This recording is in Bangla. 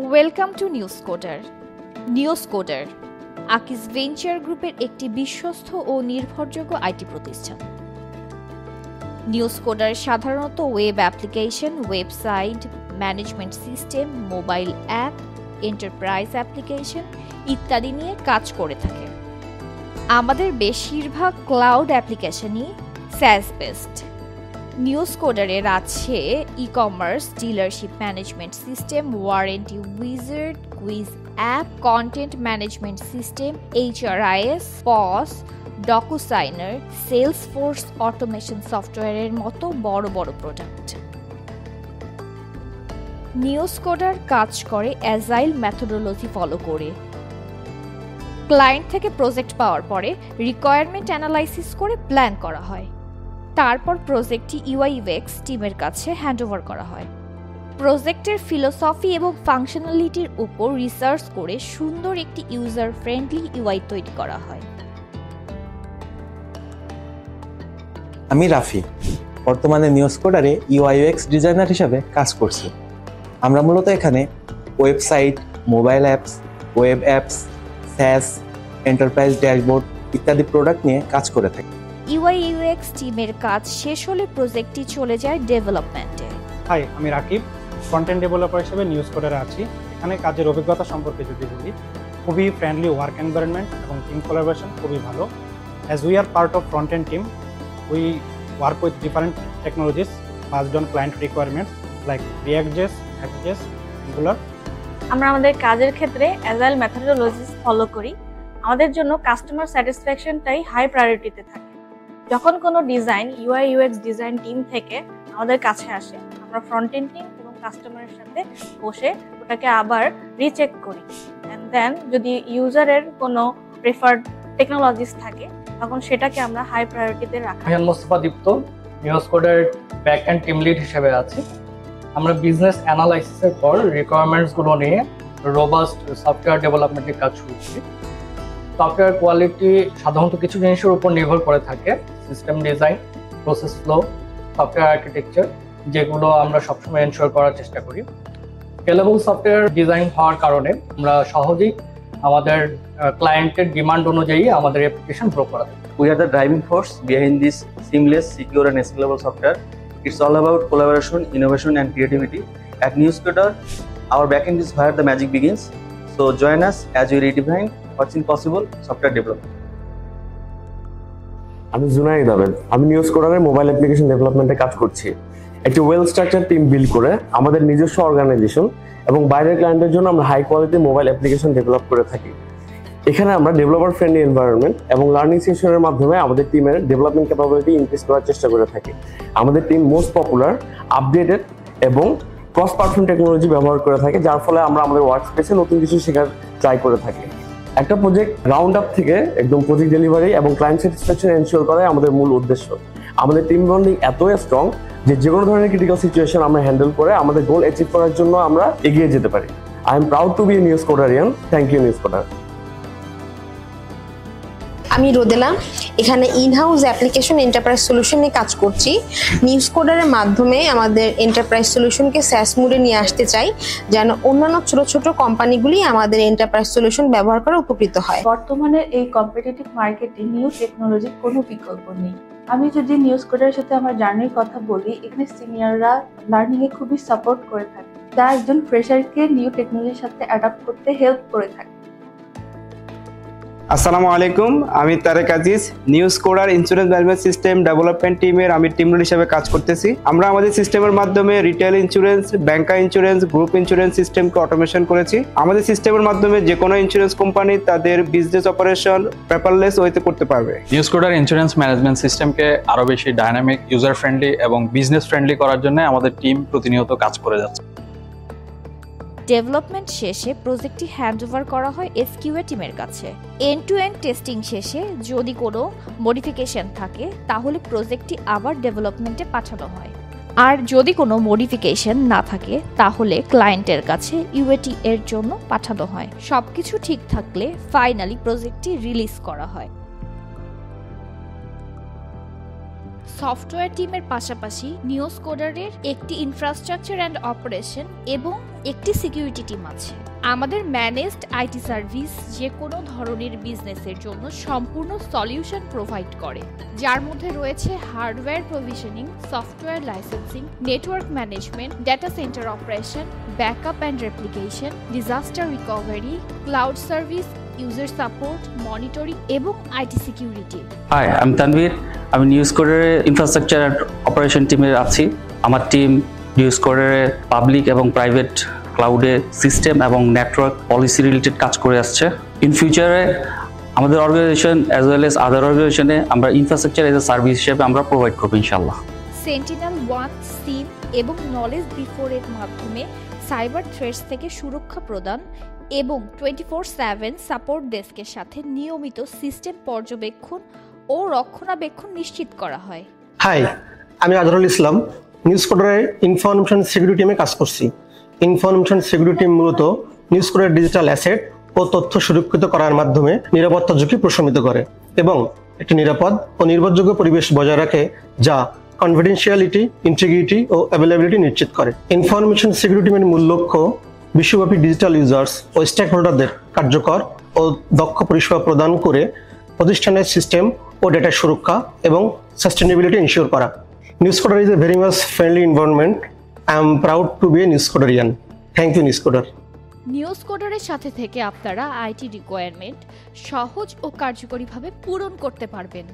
Welcome to News Coder. News Coder Akij Venture গ্রুপের একটি বিশ্বস্ত ও নির্ভরযোগ্য আইটি প্রতিষ্ঠান। নিউজ কোডার সাধারণত web application, website management system, mobile app, enterprise application ইত্যাদি নিয়ে কাজ করে থাকে। আমাদের বেশিরভাগ ক্লাউড অ্যাপ্লিকেশনই SaaS বেসড। নিউজ কোডারের আছে e-commerce, dealership management system, warranty wizard, quiz app, content management system, HRIS, POS, DocuSigner, Salesforce automation সফটওয়্যারের মতো বড় বড় প্রোডাক্ট। নিউজ কোডার কাজ করে অ্যাজাইল মেথোডোলজি ফলো করে। ক্লায়েন্ট থেকে প্রজেক্ট পাওয়ার পরে রিকোয়ারমেন্ট অ্যানালাইসিস করে প্ল্যান করা হয়। তারপর প্রজেক্টটি UI/UX টিমের কাছে হ্যান্ডওভার করা হয়। প্রজেক্টের ফিলোসফি এবং ফাংশনালিটির উপর রিসার্চ করে সুন্দর একটি ইউজার ফ্রেন্ডলি UI তৈরি করা হয়। আমি রাফি, বর্তমানে নিউজ কোডারে UI/UX ডিজাইনার হিসেবে কাজ করছি। আমরা মূলত এখানে website, mobile apps, web apps, SaaS, enterprise dashboard ইত্যাদি প্রোডাক্ট নিয়ে কাজ করে থাকি। UI/UX টিমের কাজ শেষ হলে প্রজেক্টটি চলে যায় ডেভেলপমেন্টে। হাই, আমি রাকিব, ফ্রন্ট-এন্ড ডেভেলপার হিসেবে নিউজ কোডারে আছি। এখানে কাজের অভিজ্ঞতা সম্পর্কে যদি বলি, খুবই ফ্রেন্ডলি ওয়ার্ক এনভায়রনমেন্ট এবং টিম কোলাবোরেশন খুবই ভালো। As we are part of front-end team, we work with different technologies based on client requirements like React.js, Next.js, Angular. আমরা আমাদের কাজের ক্ষেত্রে অ্যাজাইল মেথোডোলজিস ফলো করি। আমাদের জন্য কাস্টমার স্যাটিসফ্যাকশনটাই হাই প্রায়োরিটিতে থাকে। যখন কোনো ডিজাইন UI/UX ডিজাইন টিম থেকে আমাদের কাছে আসে, আমরা ফ্রন্ট এন্ড টিম এবং কাস্টমারের সাথে বসে ওটাকে আবার রিচেক করি। অ্যান্ড দেন যদি ইউজারের কোনো প্রেফার্ড টেকনোলজিস থাকে তখন সেটাকে আমরা হাই প্রায়োরিটিতে রাখি। আমি মোস্তফা দীপ্ত, নিউজ কোডের ব্যাক এন্ড টিম লিড হিসেবে আছি। আমরা বিজনেস অ্যানালাইসিসের পর রিকোয়ারমেন্টসগুলো নিয়ে রোবাস্ট সফটওয়্যার ডেভেলপমেন্টের কাজ শুরু করি। সফটওয়্যার কোয়ালিটি সাধারণত কিছু জিনিসের উপর নির্ভর করে থাকে, system design, process flow, software architecture, যেগুলো আমরা সবসময় এনশিওর করার চেষ্টা করি। স্কেলেবল সফটওয়্যার ডিজাইন হওয়ার কারণে আমরা সহজেই আমাদের ক্লায়েন্টের ডিমান্ড অনুযায়ী আমাদের অ্যাপ্লিকেশন গ্রো করা যায়। We are the driving force behind this seamless, secure and scalable software. It's all about collaboration, innovation and creativity. At NewsCoder, our backend is where the magic begins. So join us as we redefine what's impossible software development. আমি জুনাইদ আবেদ, আমি নিউজ কোডারে মোবাইল অ্যাপ্লিকেশন ডেভেলপমেন্টে কাজ করছি। একটি ওয়েল স্ট্রাকচার টিম বিল্ড করে আমাদের নিজস্ব অর্গানাইজেশন এবং বাইরের ক্লায়েন্টের জন্য আমরা high quality mobile application develop করে থাকি। এখানে আমরা ডেভেলপার ফ্রেন্ডলি এনভায়রনমেন্ট এবং লার্নিং সেশনের মাধ্যমে আমাদের টিমের ডেভেলপমেন্ট ক্যাপাবিলিটি ইনক্রিজ করার চেষ্টা করে থাকি। আমাদের টিম মোস্ট পপুলার, আপডেটেড এবং ক্রস প্ল্যাটফর্ম টেকনোলজি ব্যবহার করে থাকে, যার ফলে আমরা আমাদের ওয়ার্ক স্পেসে নতুন কিছু শেখার ট্রাই করে থাকি। একটা প্রজেক্ট গ্রাউন্ড আপ থেকে একদম প্রজেক্ট ডেলিভারি এবং ক্লায়েন্ট স্যাটিসফ্যাকশন এনশিওর করাই আমাদের মূল উদ্দেশ্য। আমাদের টিম বন্ডিং এতই স্ট্রং যে কোনো ধরনের ক্রিটিক্যাল সিচুয়েশন আমরা হ্যান্ডেল করে আমাদের গোল অ্যাচিভ করার জন্য আমরা এগিয়ে যেতে পারি। I am proud to be a News Coderian. Thank you News Coder. আমি রোদেলা, এখানে ইনহাউস অ্যাপ্লিকেশন এন্টারপ্রাইজ সলিউশন নিয়ে কাজ করছি। নিউজ কোডারের মাধ্যমে আমাদের এন্টারপ্রাইজ সলিউশনকে SaaS মোডে নিয়ে আসতে চাই, যেন অন্যান্য ছোট ছোট কোম্পানিগুলি আমাদের এন্টারপ্রাইজ সলিউশন ব্যবহার করে উপকৃত হয়। বর্তমানে এই কম্পিটিটিভ মার্কেটে নিউ টেকনোলজির কোনো বিকল্প নেই। আমি যদি নিউজ কোডারের সাথে আমার জার্নির কথা বলি, এখানে সিনিয়ররা লার্নিং এ খুবই সাপোর্ট করে থাকে, যা একজন ফ্রেশারকে নিউ টেকনোলজির সাথে অ্যাডাপ্ট করতে হেল্প করে থাকে। আসসালামু আলাইকুম, আমি Tarek Aziz, News Coder insurance management system development টিমের আমি টিম লিড হিসেবে কাজ করতেছি। আমরা আমাদের সিস্টেমের মাধ্যমে রিটেল ইন্স্যুরেন্স, ব্যাংকার ইন্স্যুরেন্স, গ্রুপ ইন্স্যুরেন্স সিস্টেমকে অটোমেশন করেছি। আমাদের সিস্টেমের মাধ্যমে যে কোনো ইন্স্যুরেন্স কোম্পানি তাদের বিজনেস অপারেশন পেপারলেস ওয়েতে করতে পারবে। নিউজ কোডার ইন্স্যুরেন্স ম্যানেজমেন্ট সিস্টেমকে আরো বেশি ডাইনামিক, ইউজার ফ্রেন্ডলি এবং বিজনেস ফ্রেন্ডলি করার জন্য আমাদের টিম প্রতিনিয়ত কাজ করে যাচ্ছে। ডেভেলপমেন্ট শেষে প্রজেক্টটি হ্যান্ডওভার করা হয় SQA টিমের কাছে। এন্ড টু এন্ড টেস্টিং শেষে যদি কোনো মডিফিকেশন থাকে তাহলে প্রজেক্টটি আবার ডেভেলপমেন্টে পাঠানো হয়। আর যদি কোনো মডিফিকেশন না থাকে তাহলে ক্লায়েন্টের কাছে UAT এর জন্য পাঠানো হয়। সবকিছু ঠিক থাকলে ফাইনালি প্রজেক্টটি রিলিজ করা হয়। সফটওয়্যার টিমের পাশাপাশি নিউজকোডারের একটি ইনফ্রাস্ট্রাকচার অ্যান্ড অপারেশন এবং একটি সিকিউরিটি টিম আছে। আমাদের ম্যানেজড আইটি সার্ভিস যে কোনো ধরনের বিজনেসের জন্য সম্পূর্ণ সলিউশন প্রোভাইড করে, যার মধ্যে রয়েছে hardware provisioning, software licensing, network management, data centre operation, backup and replication, disaster recovery, cloud service, user support, monitoring এবং আইটি সিকিউরিটি। হাই, আমি তানভীর। আমি নিউজকোডারের ইনফ্রাস্ট্রাকচার অ্যান্ড অপারেশন টিমে আছি। আমার টিম নিউজকোডারের পাবলিক এবং প্রাইভেট ক্লাউডে সিস্টেম এবং নেটওয়ার্ক পলিসি রিলেটেড কাজ করে আসছে। ইন ফিউচারে আমাদের অর্গানাইজেশন অ্যাজ ওয়েল এজ আদার অর্গানাইজেশনে আমরা ইনফ্রাস্ট্রাকচার এজ এ সার্ভিস হিসেবে আমরা প্রোভাইড করবো ইনশাআল্লাহ। সেন্টিনেল-1, সিম এবং নলেজ বিফোর এর মাধ্যমে সাইবার থ্রেটস থেকে সুরক্ষা প্রদান এবং 24/7 সাপোর্ট ডেস্কের সাথে নিয়মিত সিস্টেম পর্যবেক্ষণ ও রক্ষণাবেক্ষণ নিশ্চিত করা হয়। হাই, আমি আজহারুল ইসলাম। নিউজকোডারের ইনফরমেশন সিকিউরিটি টিমে কাজ করছি। ইনফরমেশন সিকিউরিটি টিম মূলত নিউজকোডারের ডিজিটাল অ্যাসেট ও তথ্য সুরক্ষিত করার মাধ্যমে নিরাপত্তা ঝুঁকি প্রশমিত করে এবং একটি নিরাপদ ও নির্ভরযোগ্য পরিবেশ বজায় রাখে, যা কনফিডেন্সিয়ালিটি, ইন্টিগ্রিটি ও অ্যাভেলেবিলিটি নিশ্চিত করে। ইনফরমেশন সিকিউরিটি টিমের মূল লক্ষ্য বিশ্বব্যাপী ডিজিটাল ইউজার্স ও স্টেক হোল্ডারদের কার্যকর ও দক্ষ পরিষেবা প্রদান করে প্রতিষ্ঠানের সিস্টেম ও ডেটার সুরক্ষা এবং সাস্টেনেবিলিটি ইনশিওর করা। NewsCoder is a very much friendly environment. I am proud to be a NewsCoderian. Thank you NewsCoder. নিউজকোডারের সাথে থেকে আপনারা আইটি রিকোয়ারমেন্ট সহজ ও কার্যকরীভাবে পূরণ করতে পারবেন।